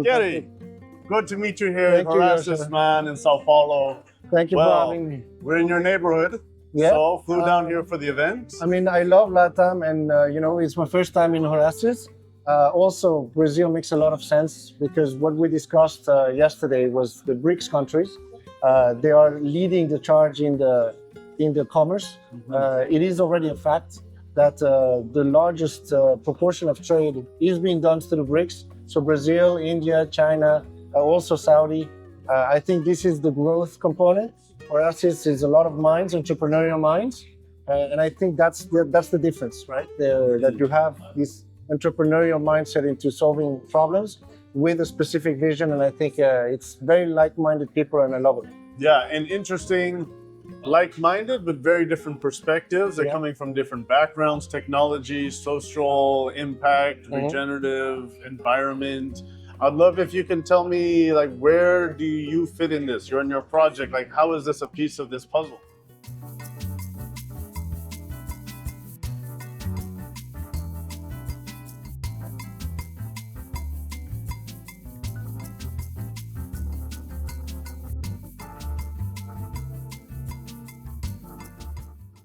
Thierry, good to meet you here in Thank you, Horasis, Joshua. man, in São Paulo. Thank you for having me. We're in your neighborhood, Yeah. so flew down here for the event. I mean, I love LATAM, and it's my first time in Horasis. Also, Brazil makes a lot of sense because what we discussed yesterday was the BRICS countries. They are leading the charge in the commerce. It is already a fact that the largest proportion of trade is being done through the BRICS. So Brazil, India, China, also Saudi. I think this is the growth component. Horasis is a lot of minds, entrepreneurial minds, and I think that's the difference, right? That you have this entrepreneurial mindset into solving problems with a specific vision, and I think it's very like-minded people, and I love it. Yeah, and interesting, like-minded, but very different perspectives. They're coming from different backgrounds, technology, social impact, regenerative, environment. I'd love if you can tell me, like, where do you fit in this? You're in your project, like, how is this a piece of this puzzle?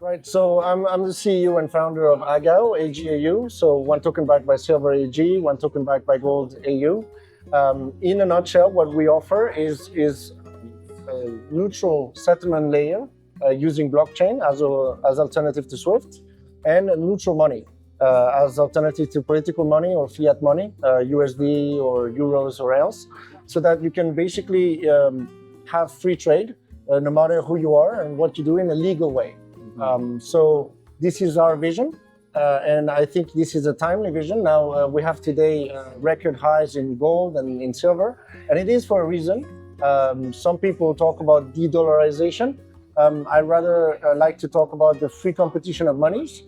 Right, so I'm the CEO and founder of AgAu, AgAu. So one token backed by silver AG, one token backed by gold AU. In a nutshell, what we offer is a neutral settlement layer using blockchain as alternative to SWIFT, and a neutral money as alternative to political money or fiat money, USD or euros or else, so that you can basically have free trade no matter who you are and what you do in a legal way. So this is our vision, and I think this is a timely vision. Now we have today record highs in gold and in silver, and it is for a reason. Some people talk about de-dollarization. I rather like to talk about the free competition of monies.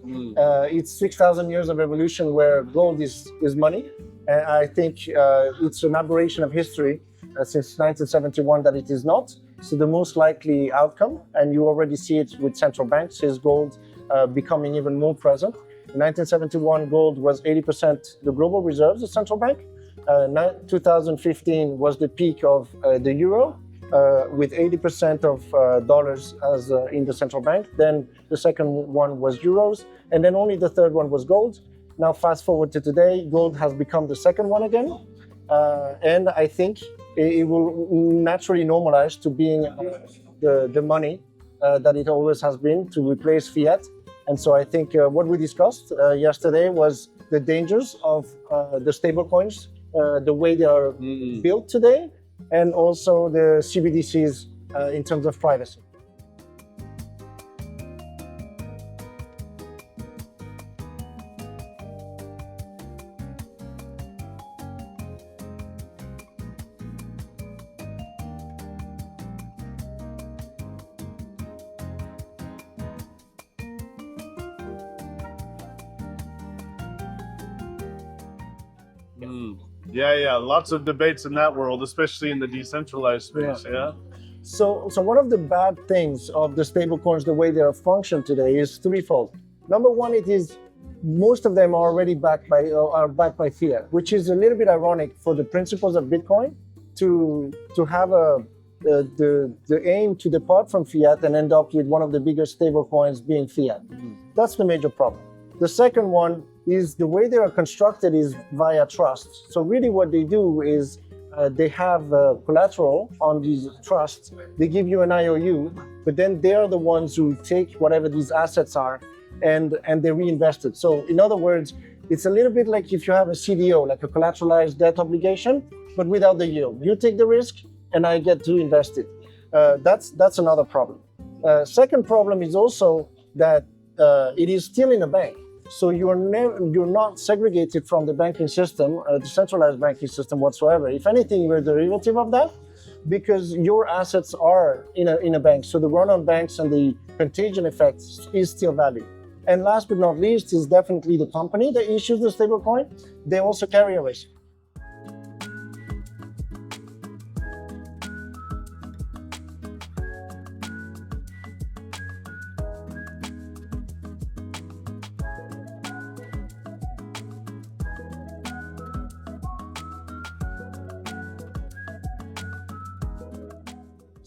It's 6,000 years of evolution where gold is money, and I think it's an aberration of history since 1971 that it is not. So the most likely outcome, and you already see it with central banks, is gold becoming even more present. In 1971, gold was 80% the global reserves of central bank. 2015 was the peak of the euro, with 80% of dollars as in the central bank. Then the second one was euros, and then only the third one was gold. Now fast forward to today, gold has become the second one again, and I think it will naturally normalize to being the money that it always has been, to replace fiat. And so I think what we discussed yesterday was the dangers of the stablecoins, the way they are built today, and also the CBDCs in terms of privacy. Yeah, lots of debates in that world, especially in the decentralized space, yeah? So one of the bad things of the stablecoins, the way they are functioned today, is threefold. Number one, it is most of them are already backed by fiat, which is a little bit ironic for the principles of Bitcoin to have the aim to depart from fiat and end up with one of the biggest stablecoins being fiat. That's the major problem. The second one is the way they are constructed is via trust. So really what they do is they have collateral on these trusts. They give you an IOU, but then they are the ones who take whatever these assets are and they reinvest it. So in other words, it's a little bit like if you have a CDO, like a collateralized debt obligation, but without the yield. You take the risk and I get to invest it. That's another problem. Second problem is also that it is still in a bank. So you're not segregated from the banking system, the centralized banking system whatsoever. If anything, you're a derivative of that because your assets are in a bank. So the run on banks and the contagion effect is still valid. And last but not least is definitely the company that issues the stablecoin. They also carry a risk.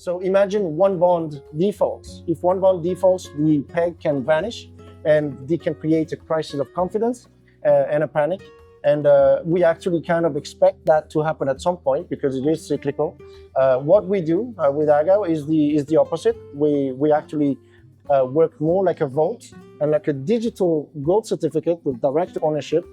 So imagine one bond defaults. If one bond defaults, the peg can vanish and they can create a crisis of confidence and a panic. And we actually kind of expect that to happen at some point because it is cyclical. What we do with AgAu is the opposite. We actually work more like a vault and like a digital gold certificate with direct ownership.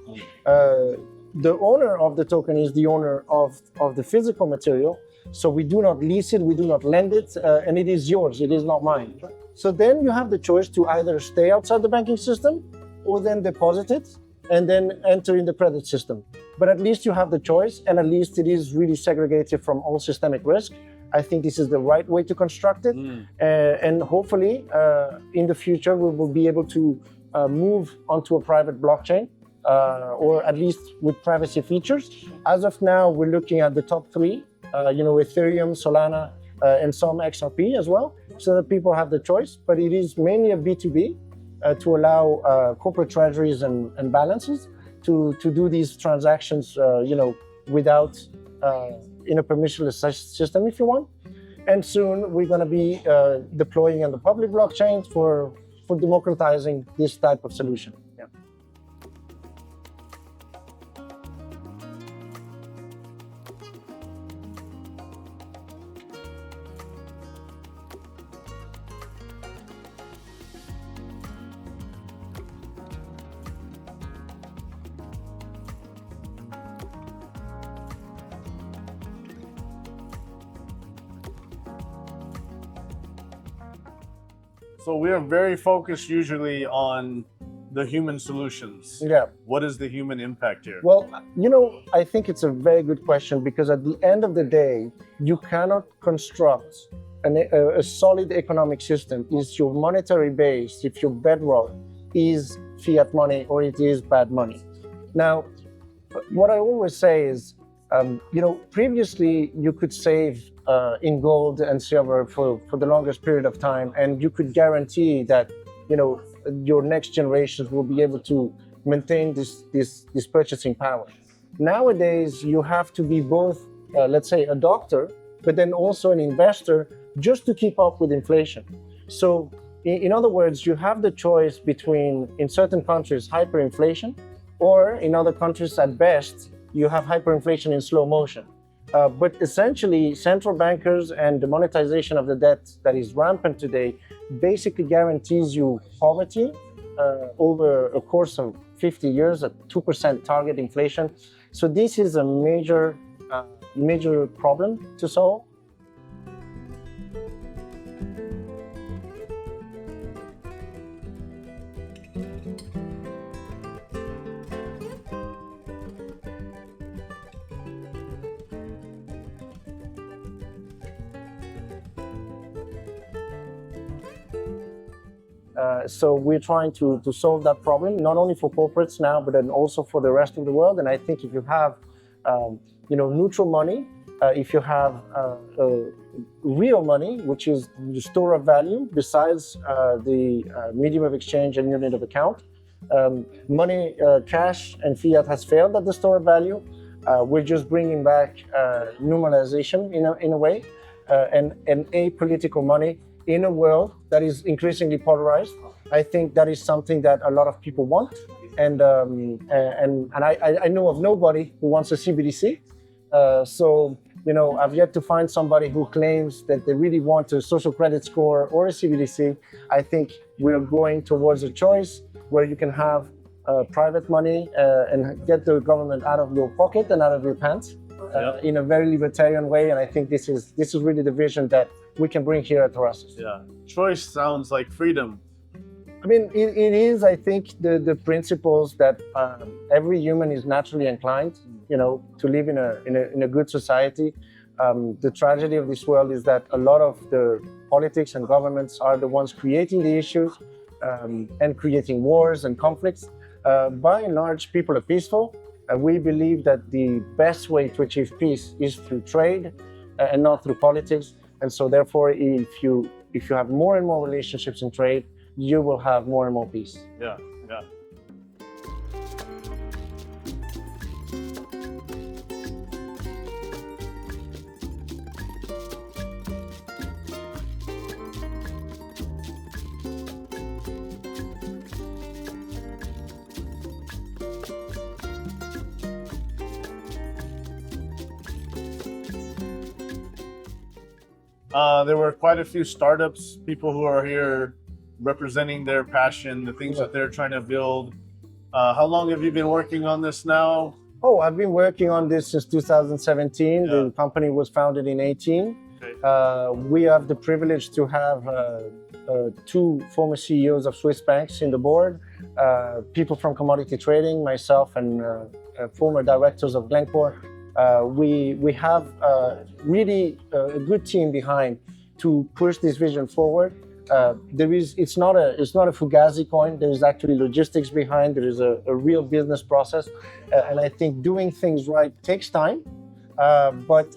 The owner of the token is the owner of the physical material. So we do not lease it, we do not lend it, and it is yours, it is not mine. So then you have the choice to either stay outside the banking system or then deposit it and then enter in the credit system. But at least you have the choice, and at least it is really segregated from all systemic risk. I think this is the right way to construct it. And hopefully, in the future, we will be able to move onto a private blockchain, or at least with privacy features. As of now, we're looking at the top three, Ethereum, Solana, and some XRP as well, so that people have the choice. But it is mainly a B2B to allow corporate treasuries and balances to do these transactions, without in a permissionless system, if you want. And soon we're going to be deploying on the public blockchains for democratizing this type of solution. Yeah. So we are very focused usually on the human solutions. Yeah. What is the human impact here? Well, I think it's a very good question, because at the end of the day, you cannot construct a solid economic system if your monetary base, if your bedrock is fiat money or it is bad money. Now, what I always say is, previously you could save in gold and silver for the longest period of time, and you could guarantee that your next generations will be able to maintain this purchasing power. Nowadays, you have to be both, let's say, a doctor, but then also an investor, just to keep up with inflation. So, in other words, you have the choice between, in certain countries, hyperinflation, or in other countries, at best, you have hyperinflation in slow motion. But essentially, central bankers and the monetization of the debt that is rampant today basically guarantees you poverty over a course of 50 years at 2% target inflation. So this is a major problem to solve. So we're trying to solve that problem, not only for corporates now, but then also for the rest of the world. And I think if you have, neutral money, if you have real money, which is the store of value, besides the medium of exchange and unit of account, money, cash and fiat has failed at the store of value. We're just bringing back normalization in a way, and apolitical money in a world that is increasingly polarized. I think that is something that a lot of people want, and I know of nobody who wants a CBDC. I've yet to find somebody who claims that they really want a social credit score or a CBDC. I think we're going towards a choice where you can have private money and get the government out of your pocket and out of your pants in a very libertarian way. And I think this is really the vision that we can bring here at Horasis. Yeah, choice sounds like freedom. I mean, it is, I think, the principles that every human is naturally inclined, to live in a good society. The tragedy of this world is that a lot of the politics and governments are the ones creating the issues and creating wars and conflicts. By and large, people are peaceful. We believe that the best way to achieve peace is through trade and not through politics. And so therefore, if you have more and more relationships in trade, you will have more and more peace. Yeah. There were quite a few startups, people who are here representing their passion, the things that they're trying to build. How long have you been working on this now? Oh, I've been working on this since 2017. The company was founded in 18. Okay. We have the privilege to have 2 former CEOs of Swiss banks in the board, people from commodity trading, myself and former directors of Glencore. We have really a good team behind to push this vision forward. It's not a Fugazi coin. There is actually logistics behind. There is a real business process, and I think doing things right takes time. But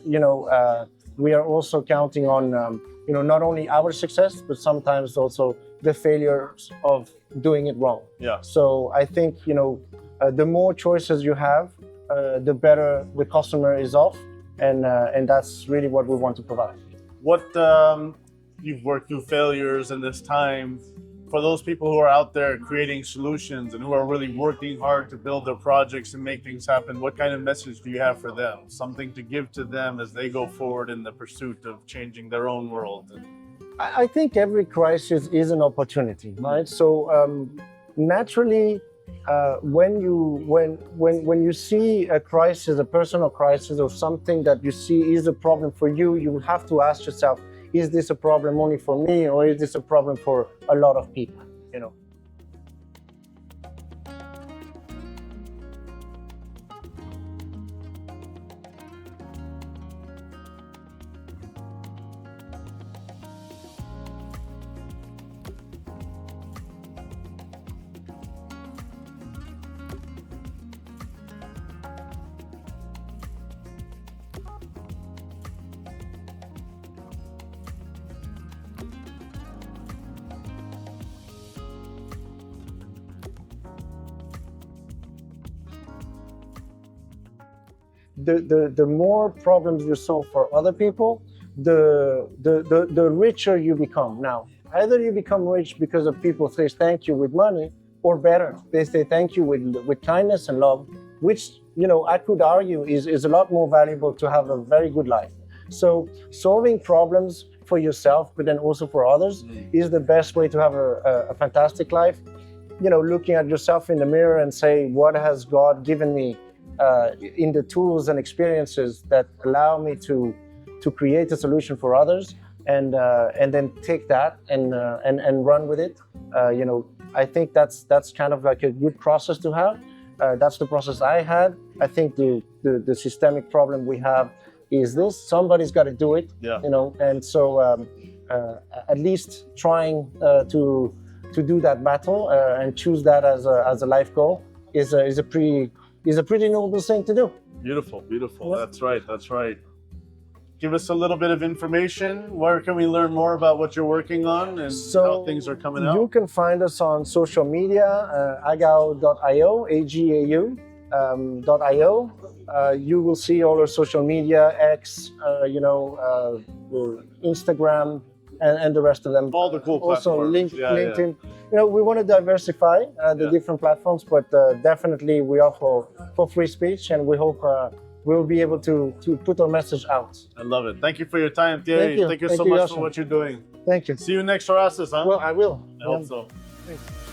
we are also counting on not only our success, but sometimes also the failures of doing it wrong. Yeah. So I think the more choices you have, the better the customer is off, and that's really what we want to provide. What you've worked through failures in this time, for those people who are out there creating solutions and who are really working hard to build their projects and make things happen, what kind of message do you have for them? Something to give to them as they go forward in the pursuit of changing their own world? I think every crisis is an opportunity, right? So naturally, when you see a crisis, a personal crisis, or something that you see is a problem for you, you have to ask yourself, is this a problem only for me, or is this a problem for a lot of people? The more problems you solve for other people, the richer you become. Now, either you become rich because of people say thank you with money, or better, they say thank you with kindness and love, which I could argue is a lot more valuable to have a very good life. So solving problems for yourself, but then also for others, is the best way to have a fantastic life. Looking at yourself in the mirror and say, what has God given me in the tools and experiences that allow me to create a solution for others, and then take that and run with it. I think that's kind of like a good process to have. That's the process I had. I think the systemic problem we have is this: somebody's got to do it. Yeah. And so at least trying to do that battle and choose that as a life goal is a pretty noble thing to do. Beautiful. Yeah. That's right. Give us a little bit of information. Where can we learn more about what you're working on and how things are coming out? You can find us on social media, agau.io, agau.io. You will see all our social media, X, Instagram, and the rest of them. All the cool also platforms. LinkedIn. Yeah. We want to diversify the different platforms, but definitely we offer for free speech, and we hope we'll be able to put our message out. I love it. Thank you for your time, Thierry. Thank you so much for what you're doing. Thank you. See you next Horasis, huh? Well, I will. I hope so. Thanks.